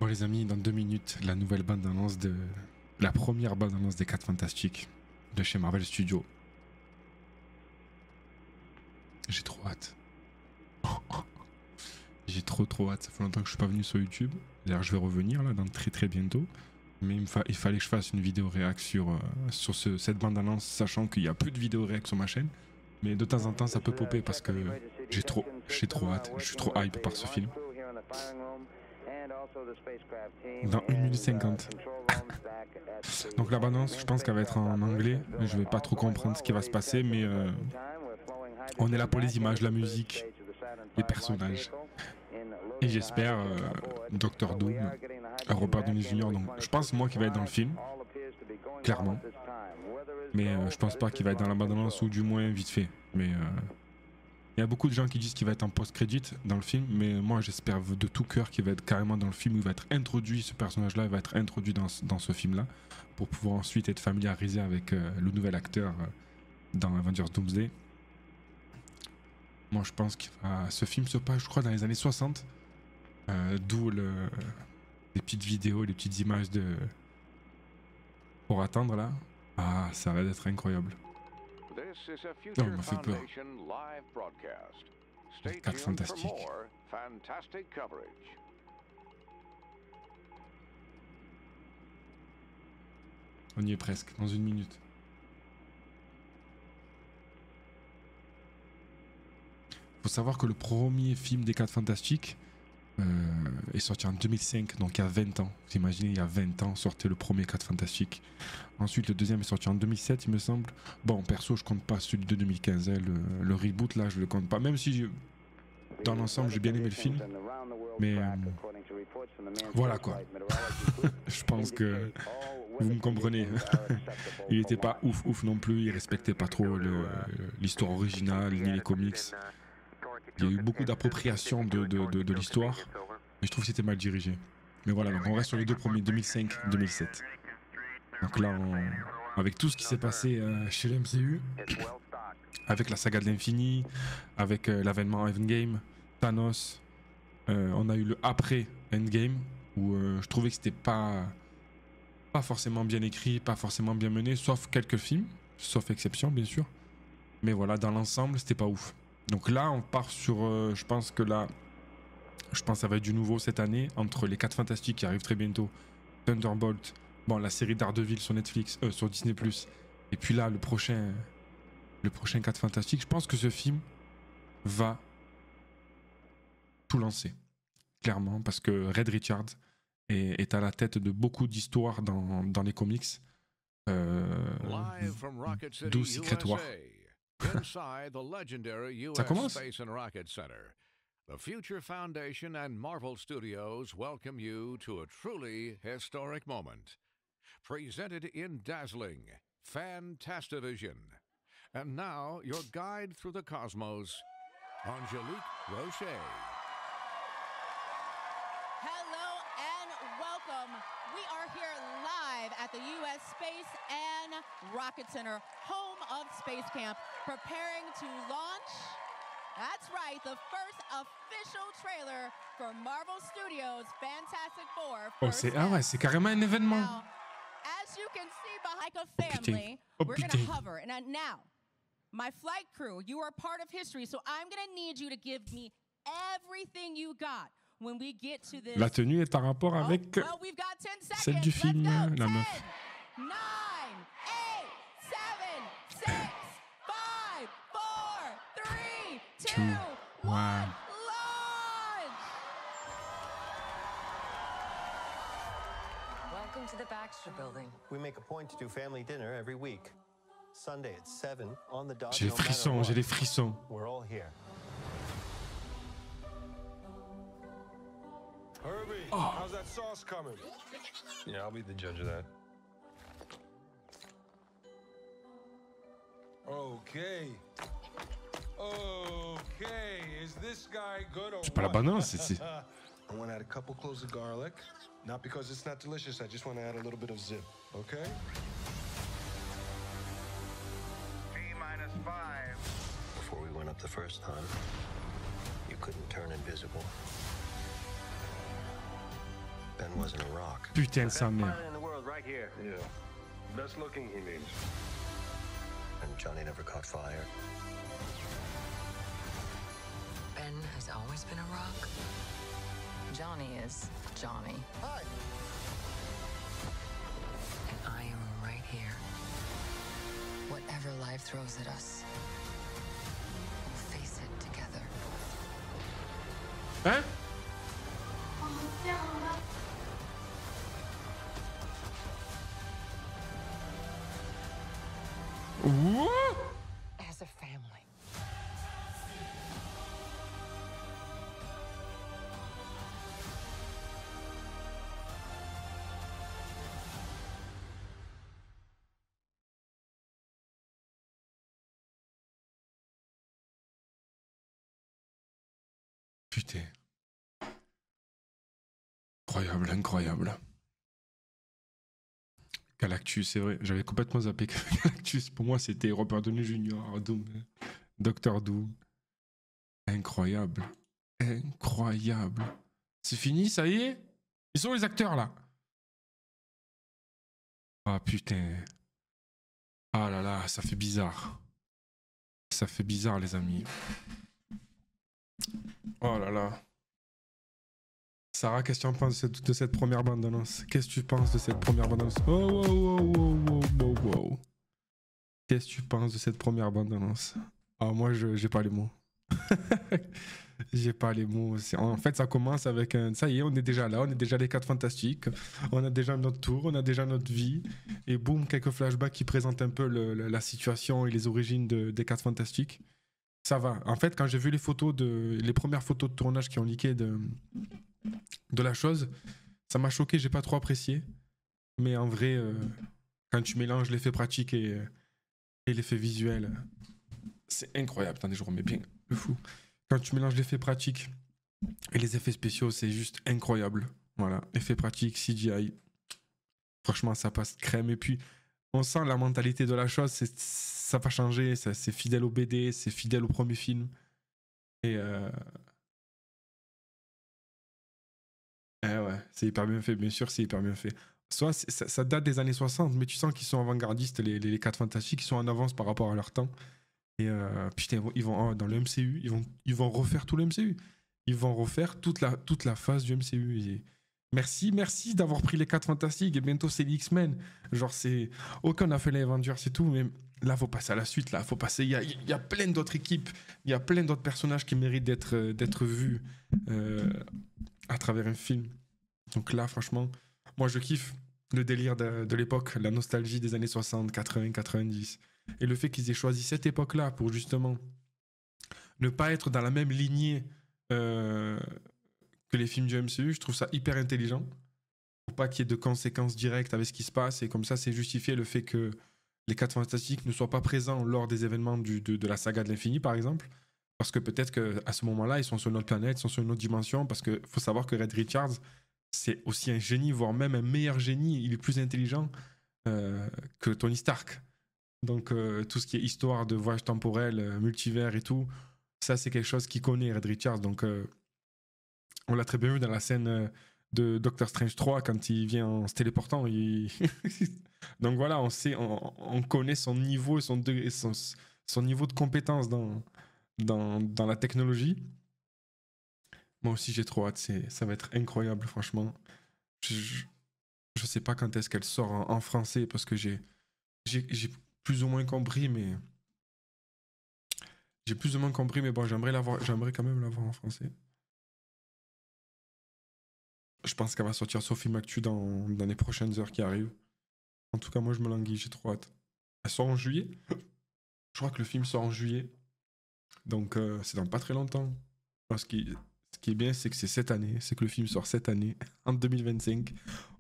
Bon les amis, dans 2 minutes, la nouvelle bande-annonce de... La première bande-annonce des 4 Fantastiques de chez Marvel Studios. J'ai trop hâte. J'ai trop hâte. Ça fait longtemps que je suis pas venu sur YouTube. D'ailleurs, je vais revenir là dans très bientôt. Mais il fallait que je fasse une vidéo réac sur cette bande-annonce, sachant qu'il y a plus de vidéos réac sur ma chaîne. Mais de temps en temps, ça peut popper parce que j'ai trop hâte. Je suis trop hype par ce film. Dans 1 minute 50. Donc la bande-annonce, je pense qu'elle va être en anglais. Je vais pas trop comprendre ce qui va se passer, mais on est là pour les images, la musique, les personnages. Et j'espère Dr. Doom, Robert Downey Jr. Donc je pense moi qu'il va être dans le film, clairement. Mais je pense pas qu'il va être dans la bande-annonce ou du moins vite fait. Mais il y a beaucoup de gens qui disent qu'il va être en post-crédit dans le film, mais moi j'espère de tout cœur qu'il va être carrément dans le film, où il va être introduit, ce personnage-là, il va être introduit dans ce film-là, pour pouvoir ensuite être familiarisé avec le nouvel acteur dans Avengers Doomsday. Moi je pense que ce film se passe, je crois, dans les années 60, d'où les petites vidéos, les petites images pour attendre là. Ah, ça va être incroyable. Non, il m'a fait peur. Les 4 Fantastiques. On y est presque, dans 1 minute. Faut savoir que le premier film des 4 Fantastiques est sorti en 2005, donc il y a 20 ans. Vous imaginez, il y a 20 ans, sortait le premier 4 Fantastiques. Ensuite, le deuxième est sorti en 2007, il me semble. Bon, perso, je compte pas celui de 2015. Hein, le reboot, là, je le compte pas. Même si, dans l'ensemble, j'ai bien aimé le film. Mais voilà, quoi. Je pense que vous me comprenez. Il était pas ouf non plus. Il respectait pas trop l'histoire originale, ni les comics. Il y a eu beaucoup d'appropriation de l'histoire, mais je trouve que c'était mal dirigé. Mais voilà, donc on reste sur les deux premiers, 2005-2007. Donc là, avec tout ce qui s'est passé chez l'MCU, avec la saga de l'infini, avec l'avènement Endgame, Thanos, on a eu le après Endgame, où je trouvais que c'était pas forcément bien écrit, pas forcément bien mené, sauf quelques films, sauf exception bien sûr. Mais voilà, dans l'ensemble, c'était pas ouf. Donc là, on part sur, je pense que ça va être du nouveau cette année, entre les 4 Fantastiques qui arrivent très bientôt, Thunderbolt, bon, la série Daredevil sur Netflix, sur Disney+, et puis là, le prochain 4 Fantastiques. Je pense que ce film va tout lancer, clairement, parce que Reed Richards est à la tête de beaucoup d'histoires dans les comics, d'où Secret War. Inside the legendary Ça U.S. commence. Space and Rocket Center, the Future Foundation and Marvel Studios welcome you to a truly historic moment. Presented in dazzling, Fantastivision. And now, your guide through the cosmos, Angelique Rocher. Hello and welcome. We are here live at the U.S. Space and Rocket Center, home of Space Camp, preparing to launch, that's right, the first official trailer for Marvel Studios' Fantastic Four. Oh, c'est carrément un événement. Now, as you can see behind a family, we're going to hover. And now, my flight crew, you are part of history, so I'm going to need you to give me everything you got. When we get to this... La tenue est en rapport avec celle du film, la meuf. 9, 8, 7, 6, 5, 4, 3, 2, 1, launch! Welcome to the Baxter Building. We make a point to do family dinner every week. Sunday at 7 on the dot. J'ai les frissons, j'ai les frissons. We're all here. Herbie, how's that sauce coming? Yeah, I'll be the judge of that. Okay. Okay, is this guy good or C'est pas la banane, c'est... I want to add a couple cloves of garlic. Not because it's not delicious, I just want to add a little bit of zip, okay? T-5. Before we went up the first time, you couldn't turn invisible. Then wasn't a rock. Putain, sa mère. In the world right here. Yeah. Best looking, he means. And Johnny never caught fire. Ben has always been a rock. Johnny is Johnny. Hi. And I am right here. Whatever life throws at us, we'll face it together. Hein? What? As a family. Putain. Incroyable, incroyable. Galactus, c'est vrai. J'avais complètement zappé que Galactus, pour moi, c'était Robert Downey Jr., Doom, Doctor Doom. Incroyable. Incroyable. C'est fini, ça y est? Ils sont les acteurs, là. Ah, putain. Ah là là, ça fait bizarre. Ça fait bizarre, les amis. Oh là là. Sarah, qu'est-ce que tu en penses de cette première bande-annonce? Qu'est-ce que tu penses de cette première bande-annonce? Oh, wow, wow, wow, wow, wow. Qu'est-ce que tu penses de cette première bande-annonce? Ah, moi, j'ai pas les mots. J'ai pas les mots. En fait, ça commence avec un... Ça y est, on est déjà là, on est déjà les 4 fantastiques. On a déjà notre tour, on a déjà notre vie. Et boum, quelques flashbacks qui présentent un peu la situation et les origines des 4 fantastiques. Ça va. En fait, quand j'ai vu les premières photos de tournage qui ont leaké de la chose, ça m'a choqué, j'ai pas trop apprécié. Mais en vrai, quand tu mélanges l'effet pratique et l'effet visuel, c'est incroyable. Attendez, je remets bien le fou. Quand tu mélanges l'effet pratique et les effets spéciaux, c'est juste incroyable. Voilà, effet pratique, CGI. Franchement, ça passe crème. Et puis, on sent la mentalité de la chose, ça va changer, c'est fidèle au BD, c'est fidèle au premier film. Et ouais, c'est hyper bien fait, bien sûr, c'est hyper bien fait. Soit ça date des années 60, mais tu sens qu'ils sont avant-gardistes, les 4 fantastiques, ils sont en avance par rapport à leur temps. Et putain, ils vont dans le MCU, ils vont refaire tout le MCU. Ils vont refaire toute la phase du MCU. Et merci d'avoir pris les 4 fantastiques. Et bientôt, c'est les X-Men. Genre, c'est... Ok, on a fait les Avengers, c'est tout, mais là, faut passer à la suite. Là, faut passer... Il y a plein d'autres équipes, il y a plein d'autres personnages qui méritent d'être vus à travers un film. Donc là, franchement, moi, je kiffe le délire de l'époque, la nostalgie des années 60, 80, 90. Et le fait qu'ils aient choisi cette époque-là pour justement ne pas être dans la même lignée que les films du MCU, je trouve ça hyper intelligent. Pour pas qu'il y ait de conséquences directes avec ce qui se passe. Et comme ça, c'est justifié le fait que les 4 fantastiques ne soient pas présents lors des événements de la saga de l'infini, par exemple. Parce que peut-être qu'à ce moment-là, ils sont sur une autre planète, ils sont sur une autre dimension. Parce qu'il faut savoir que Reed Richards, c'est aussi un génie, voire même un meilleur génie. Il est plus intelligent que Tony Stark. Donc tout ce qui est histoire de voyage temporel, multivers et tout, ça c'est quelque chose qu'il connaît, Reed Richards. Donc on l'a très bien vu dans la scène de Doctor Strange 3 quand il vient en se téléportant. Donc voilà, on connaît son niveau, son niveau de compétence dans la technologie. Moi aussi j'ai trop hâte, ça va être incroyable franchement. Je sais pas quand est-ce qu'elle sort en français parce que j'ai plus ou moins compris, mais bon, j'aimerais quand même l'avoir en français. Je pense qu'elle va sortir sur Film Actu dans les prochaines heures qui arrivent. En tout cas, moi, je me languis, j'ai trop hâte. Elle sort en juillet. Je crois que le film sort en juillet. Donc, c'est dans pas très longtemps. Ce qui est bien, c'est que c'est cette année. C'est que le film sort cette année, en 2025.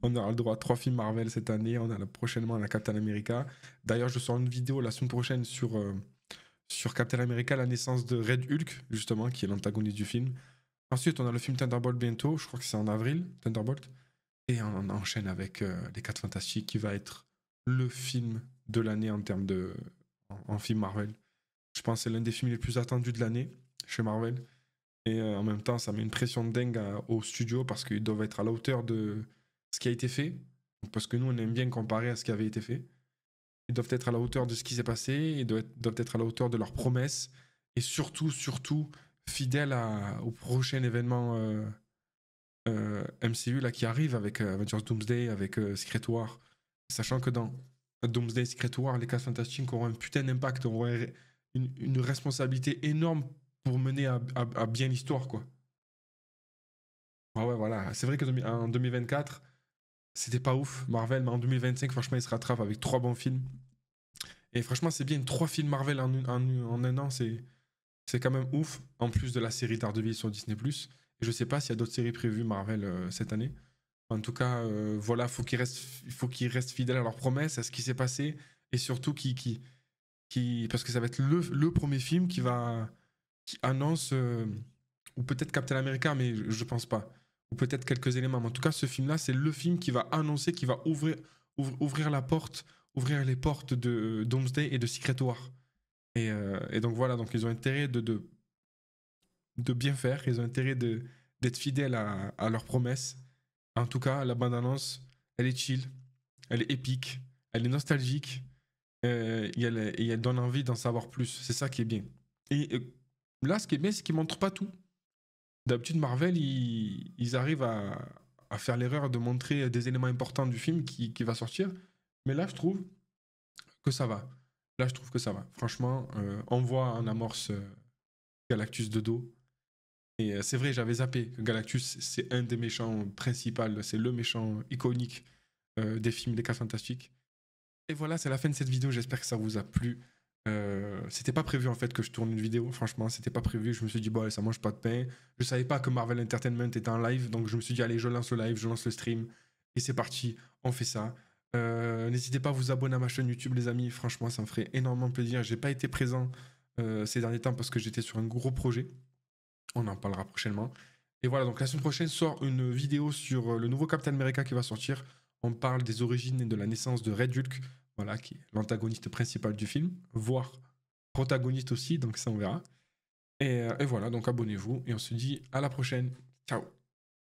On aura le droit à 3 films Marvel cette année. On a prochainement la Captain America. D'ailleurs, je sors une vidéo la semaine prochaine sur Captain America, la naissance de Red Hulk, justement, qui est l'antagoniste du film. Ensuite, on a le film Thunderbolt bientôt. Je crois que c'est en avril, Thunderbolt. Et on enchaîne avec Les 4 Fantastiques, qui va être le film de l'année en termes en film Marvel. Je pense que c'est l'un des films les plus attendus de l'année chez Marvel. Et en même temps, ça met une pression de dingue au studio parce qu'ils doivent être à la hauteur de ce qui a été fait, parce que nous, on aime bien comparer à ce qui avait été fait. Ils doivent être à la hauteur de ce qui s'est passé, ils doivent être à la hauteur de leurs promesses, et surtout, fidèles au prochain événement MCU là, qui arrive avec Avengers Doomsday, avec Secret War. Sachant que dans Doomsday et Secret War, les 4 Fantastiques auront un putain d'impact, auront une responsabilité énorme pour mener à bien l'histoire, quoi. Ouais, voilà. C'est vrai qu'en 2024, c'était pas ouf, Marvel, mais en 2025, franchement, ils se rattrapent avec 3 bons films. Et franchement, c'est bien, 3 films Marvel en un an, c'est quand même ouf, en plus de la série Daredevil sur Disney+. Et je sais pas s'il y a d'autres séries prévues Marvel cette année. En tout cas, voilà, il faut qu'ils restent fidèles à leurs promesses, à ce qui s'est passé, et surtout parce que ça va être le premier film qui annonce, ou peut-être Captain America, mais je pense pas, ou peut-être quelques éléments. Mais en tout cas, ce film-là, c'est le film qui va annoncer, qui va ouvrir les portes de Doomsday et de Secret War. Et donc voilà, donc ils ont intérêt de bien faire, ils ont intérêt d'être fidèles à leurs promesses. En tout cas, la bande-annonce, elle est chill, elle est épique, elle est nostalgique, et elle donne envie d'en savoir plus. C'est ça qui est bien. Et là, ce qui est bien, c'est qu'ils ne montrent pas tout. D'habitude, Marvel, ils arrivent à faire l'erreur de montrer des éléments importants du film qui va sortir. Mais là, je trouve que ça va. Franchement, on voit en amorce Galactus de dos. Et c'est vrai, j'avais zappé. Galactus, c'est un des méchants principaux, c'est le méchant iconique des films des 4 Fantastiques. Et voilà, c'est la fin de cette vidéo. J'espère que ça vous a plu. C'était pas prévu en fait que je tourne une vidéo. Franchement, c'était pas prévu. Je me suis dit, bon, ça mange pas de pain. Je savais pas que Marvel Entertainment était en live. Donc je me suis dit, allez, je lance le live, je lance le stream. Et c'est parti, on fait ça. N'hésitez pas à vous abonner à ma chaîne YouTube, les amis. Franchement, ça me ferait énormément plaisir. J'ai pas été présent ces derniers temps parce que j'étais sur un gros projet. On en parlera prochainement. Et voilà, donc la semaine prochaine sort une vidéo sur le nouveau Captain America qui va sortir. On parle des origines et de la naissance de Red Hulk, voilà, qui est l'antagoniste principal du film, voire protagoniste aussi, donc ça on verra. Et voilà, donc abonnez-vous et on se dit à la prochaine. Ciao.